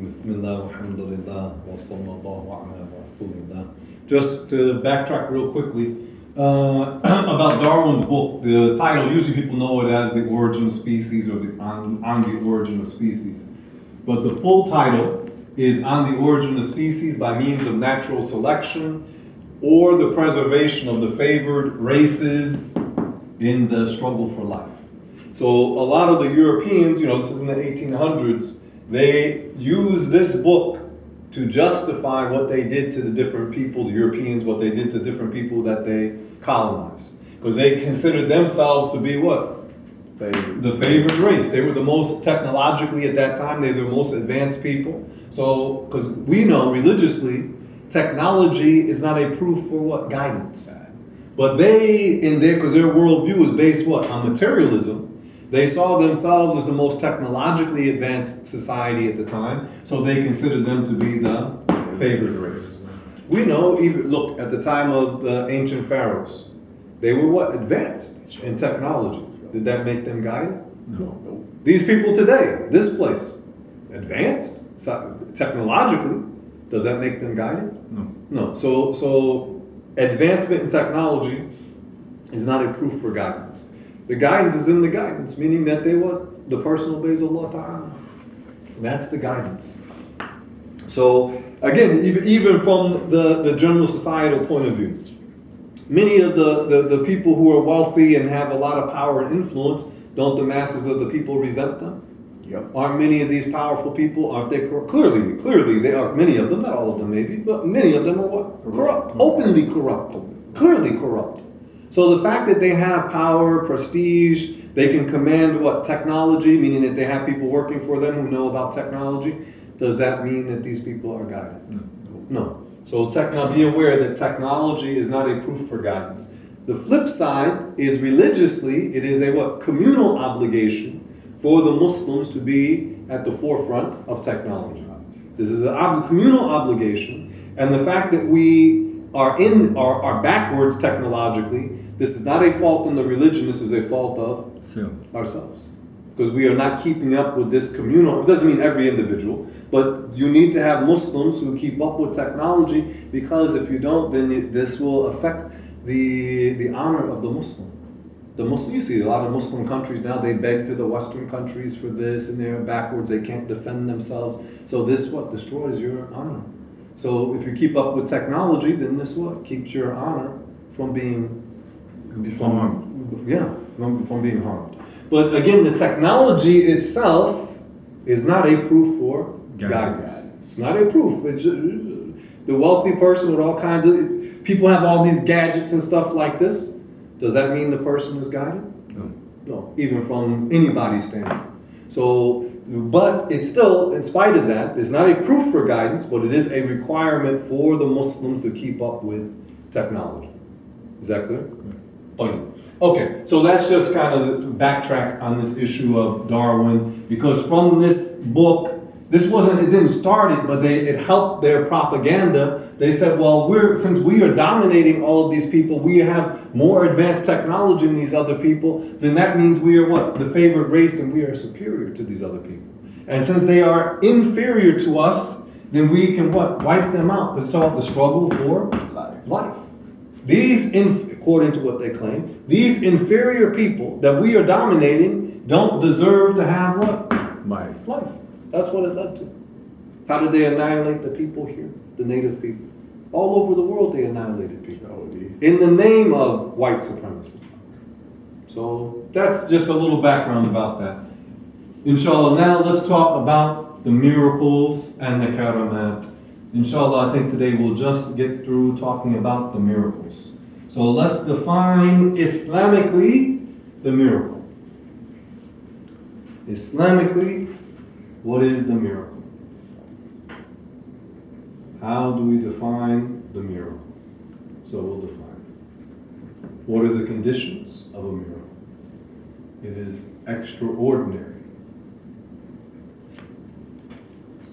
Bismillah, alhamdulillah, wa sallallahu ala rasulillah. Just to backtrack real quickly, about Darwin's book, the title, usually people know it as The Origin of Species or on the Origin of Species. But the full title is On the Origin of Species by Means of Natural Selection or the Preservation of the Favored Races in the Struggle for Life. So a lot of the Europeans, this is in the 1800s, they use this book to justify what they did to the different people, the Europeans, what they did to different people that they colonized. Because they considered themselves to be what? The favored race. They were the most technologically at that time, they were the most advanced people. So, because we know religiously, technology is not a proof for what? Guidance. But because their worldview is based what? On materialism. They saw themselves as the most technologically advanced society at the time, so they considered them to be the favored race. We know, even look, at the time of the ancient pharaohs, they were what? Advanced in technology. Did that make them guided? No. These people today, this place, advanced technologically, does that make them guided? No. So advancement in technology is not a proof for guidance. The guidance is in the guidance, meaning that the person obeys Allah Ta'ala. That's the guidance. So again, even from the general societal point of view, many of the people who are wealthy and have a lot of power and influence, don't the masses of the people resent them? Yep. Aren't many of these powerful people, aren't they corrupt? Clearly they are, many of them, not all of them maybe, but many of them are what? Corrupt. Openly corrupt. Clearly corrupt. So the fact that they have power, prestige, they can command what? Technology, meaning that they have people working for them who know about technology, does that mean that these people are guided? No. So be aware that technology is not a proof for guidance. The flip side is religiously, it is a what? Communal obligation for the Muslims to be at the forefront of technology. This is a communal obligation, and the fact that we are backwards technologically, this is not a fault in the religion, this is a fault of ourselves. Because we are not keeping up with this communal, it doesn't mean every individual, but you need to have Muslims who keep up with technology, because if you don't, then this will affect the honor of the Muslim. The Muslim, you see a lot of Muslim countries now, they beg to the Western countries for this, and they're backwards, they can't defend themselves. So this what? Destroys your honor. So if you keep up with technology, then this what? Keeps your honor from being harmed. From being harmed. But again, the technology itself is not a proof for guidance. It's not a proof. It's the wealthy person with all kinds of people have all these gadgets and stuff like this. Does that mean the person is guided? No, even from anybody's standard. So, but it's still, in spite of that, it's not a proof for guidance, but it is a requirement for the Muslims to keep up with technology. Is that clear? Okay, so let's just kind of backtrack on this issue of Darwin, because from this book, it didn't start it, but it helped their propaganda. They said, well, since we are dominating all of these people, we have more advanced technology than these other people, then that means we are what? The favored race, and we are superior to these other people. And since they are inferior to us, then we can what? Wipe them out. Because it's about the struggle for life. According to what they claim, these inferior people that we are dominating don't deserve to have what? Life. That's what it led to. How did they annihilate the people here? The native people. All over the world they annihilated people. In the name of white supremacy. So that's just a little background about that. Inshallah, now let's talk about the miracles and the karamat. Inshallah, I think today we'll just get through talking about the miracles. So let's define Islamically the miracle. Islamically, what is the miracle? How do we define the miracle? So we'll define it. What are the conditions of a miracle? It is extraordinary.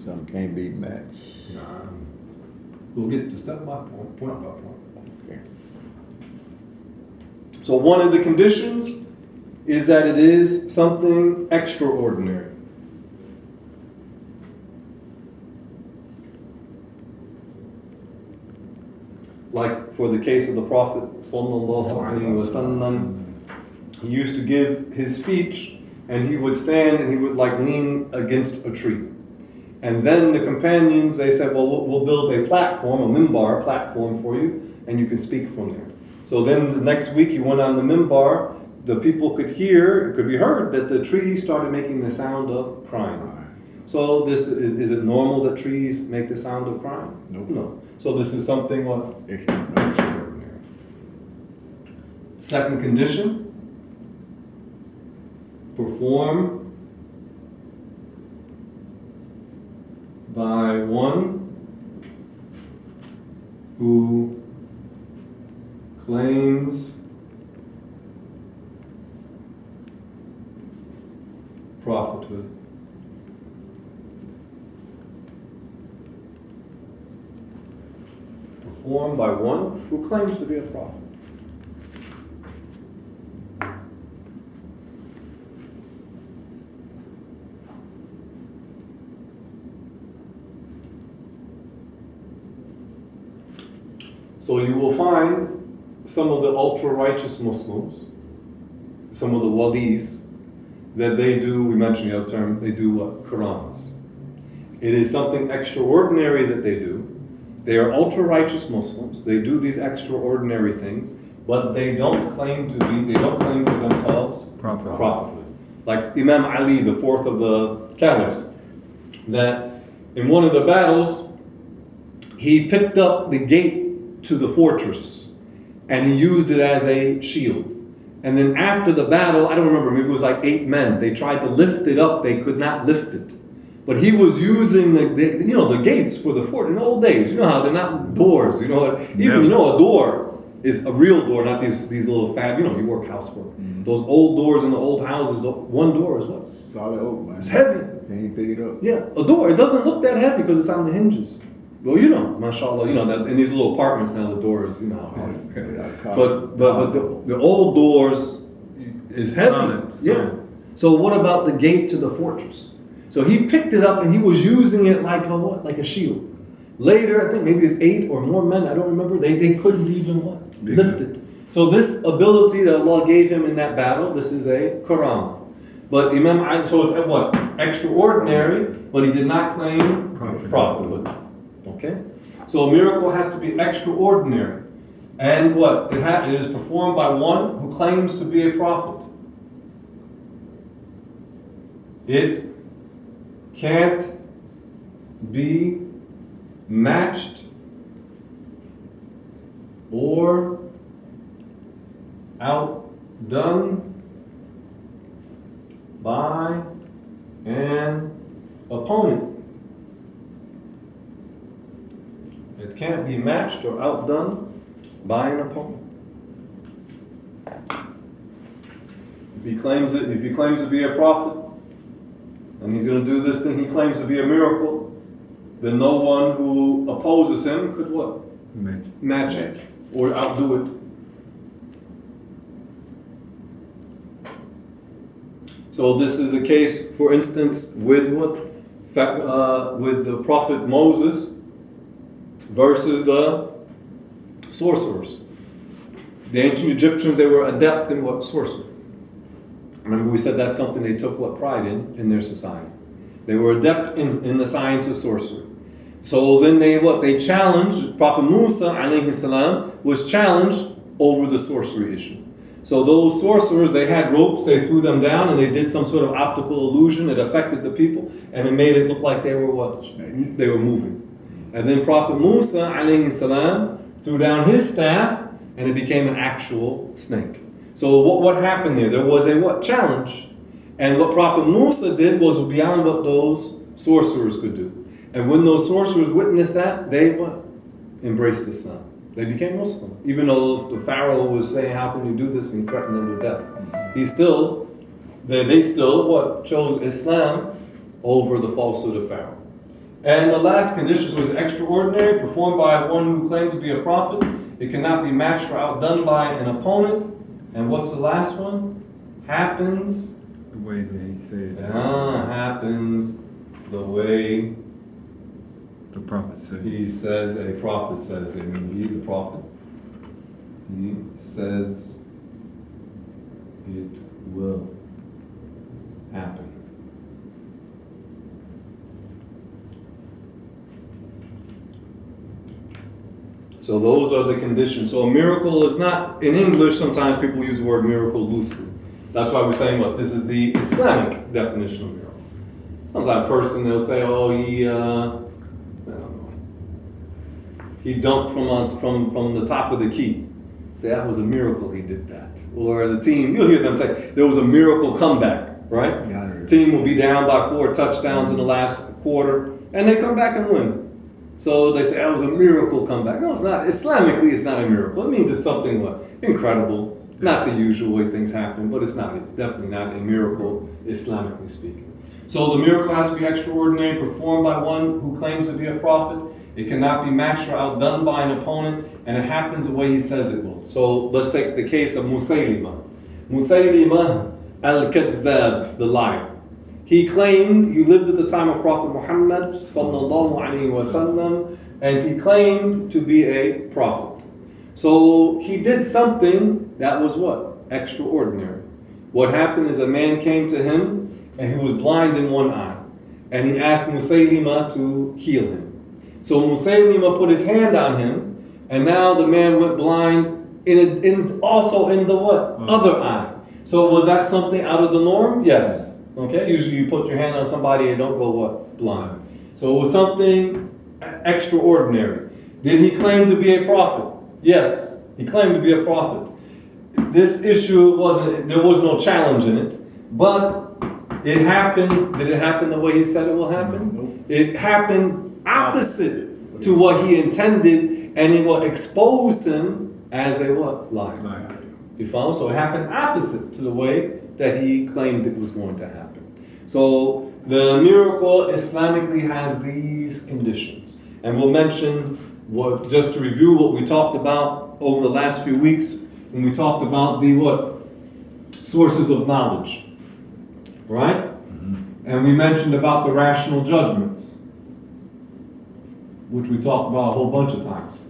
Some can't be matched. We'll get to step by point by point. Okay. So one of the conditions is that it is something extraordinary. for the case of the Prophet sallallahu alaihi wasallam, he used to give his speech, and he would stand and he would like lean against a tree. And then the companions, they said, well, we'll build a platform, a mimbar platform for you, and you can speak from there. So then the next week he went on the mimbar, the people could hear, it could be heard, that the tree started making the sound of crying. So this is it normal that trees make the sound of crying? Nope. No. So this is something what? Extraordinary. Second condition, perform by one who claims prophethood. Performed by one who claims to be a prophet. So you will find some of the ultra-righteous Muslims, some of the walis, that they do, we mentioned the other term, they do what? Qurans. It is something extraordinary that they do. They are ultra-righteous Muslims. They do these extraordinary things, but they don't claim for themselves prophethood. Like Imam Ali, the fourth of the caliphs, that in one of the battles, he picked up the gate to the fortress and he used it as a shield. And then after the battle, I don't remember, maybe it was like 8 men, they tried to lift it up, they could not lift it. But he was using the gates for the fort. In the old days, you know how they're not doors. You know, a door is a real door, not these little fab. You work housework. Mm-hmm. Those old doors in the old houses. One door is what? Solid oak, man. It's heavy. Can you pick it up? Yeah, a door. It doesn't look that heavy because it's on the hinges. Well, mashallah, that in these little apartments now the doors, But the old doors is heavy. Solid. Yeah. So what about the gate to the fortress? So he picked it up and he was using it like a shield. Later, I think maybe it's 8 or more men, I don't remember, they couldn't even lift it. So this ability that Allah gave him in that battle, this is a Quran. But Imam Ali, so it's what? Extraordinary, but he did not claim prophethood. Okay? So a miracle has to be extraordinary. And what? It is performed by one who claims to be a prophet. It can't be matched or outdone by an opponent. It can't be matched or outdone by an opponent. If he claims to be a prophet, and he's going to do this thing he claims to be a miracle, then no one who opposes him could what? Match it or outdo it. So this is a case, for instance, with what? With the Prophet Moses versus the sorcerers. The ancient Egyptians, they were adept in what? Sorcery. Remember we said that's something they took what pride in their society. They were adept in the science of sorcery. So then they challenged, Prophet Musa alayhi salam was challenged over the sorcery issue. So those sorcerers, they had ropes, they threw them down and they did some sort of optical illusion. It affected the people and it made it look like they were what? They were moving. And then Prophet Musa alayhi salam threw down his staff and it became an actual snake. So what happened there? There was a what? Challenge. And what Prophet Musa did was beyond what those sorcerers could do. And when those sorcerers witnessed that, they what? Embraced Islam. They became Muslim. Even though the Pharaoh was saying, how can you do this? And he threatened them with death. They still what? Chose Islam over the falsehood of Pharaoh. And the last condition was extraordinary, performed by one who claims to be a prophet. It cannot be matched or outdone by an opponent. And what's the last one? Happens the way that he says. Happens the way the prophet says. he says a prophet says. I mean, he, the prophet, He says it will happen. So those are the conditions. So a miracle is not, in English, sometimes people use the word miracle loosely. That's why we're saying, what, this is the Islamic definition of miracle. Sometimes a person, they'll say, oh, I don't know, he dunked from the top of the key. Say, that was a miracle he did that. Or the team, you'll hear them say, there was a miracle comeback, right? Yeah. Team will be down by 4 touchdowns in the last quarter, and they come back and win. So they say, that was a miracle comeback. No, it's not. Islamically, it's not a miracle. It means it's something what? Incredible. Not the usual way things happen, but it's definitely not a miracle, Islamically speaking. So the miracle has to be extraordinary, performed by one who claims to be a prophet. It cannot be matched or outdone by an opponent, and it happens the way he says it will. So let's take the case of Musaylima. Musaylima al-Kadhdhab, the liar. He claimed, he lived at the time of Prophet Muhammad sallallahu alaihi wasallam, and he claimed to be a prophet. So he did something that was what? Extraordinary. What happened is a man came to him and he was blind in one eye, and he asked Musaylima to heal him. So Musaylima put his hand on him, and now the man went blind also in the what? Other eye. So was that something out of the norm? Yes. Okay, usually you put your hand on somebody and don't go what? Blind. So it was something extraordinary. Did he claim to be a prophet? Yes, he claimed to be a prophet. This issue there was no challenge in it, but it happened. Did it happen the way he said it will happen? Nope. It happened opposite to what he intended, and it what exposed him as a what? Liar. You follow? So it happened opposite to the way that he claimed it was going to happen. So the miracle Islamically has these conditions. And we'll mention, just to review what we talked about over the last few weeks, when we talked about the what? Sources of knowledge. Right? Mm-hmm. And we mentioned about the rational judgments, which we talked about a whole bunch of times.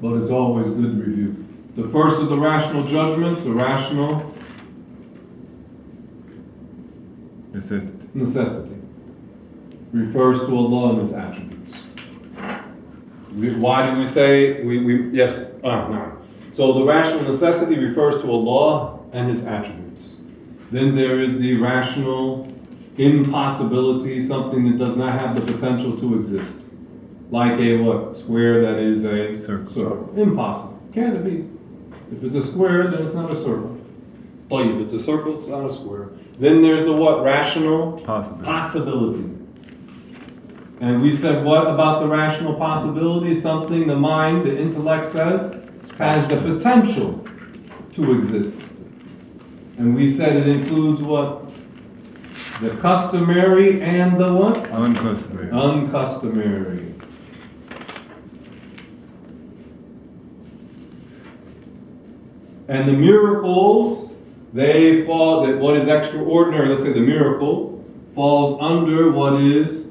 But it's always good to review. The first of the rational judgments, the rational necessity, refers to Allah and His attributes. Why do we say yes? No. So the rational necessity refers to Allah and His attributes. Then there is the rational impossibility, something that does not have the potential to exist. Like a what? Square that is a circle. Impossible. Can it be? If it's a square, then it's not a circle. If it's a circle, it's not a square. Then there's the what? Rational possibility. And we said what about the rational possibility? Something the mind, the intellect says, has the potential to exist. And we said it includes what? The customary and the what? Uncustomary. And the miracles, they fall, that what is extraordinary, let's say the miracle, falls under what is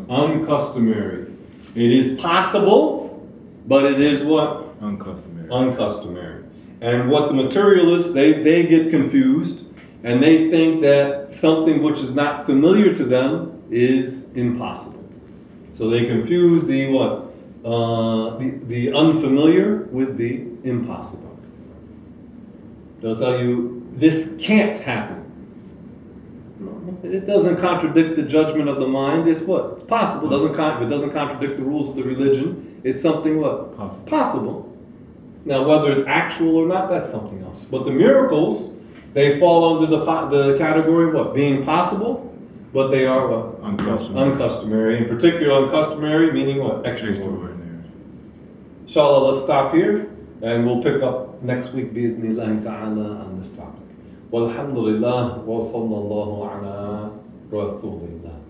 uncustomary. It is possible, but it is what? Uncustomary. And what the materialists, they get confused, and they think that something which is not familiar to them is impossible. So they confuse the what? The unfamiliar with the impossible. They'll tell you, this can't happen. It doesn't contradict the judgment of the mind. It's what? It's possible. If it doesn't contradict the rules of the religion, it's something what? Possible. Now, whether it's actual or not, that's something else. But the miracles, they fall under the category of what? Being possible, but they are what? Uncustomary. In particular, uncustomary, meaning what? Extraordinary. Inshallah, let's stop here. And we'll pick up next week bi'idhnillahi ta'ala on this topic. Walhamdulillah wa sallallahu ala rasulillah.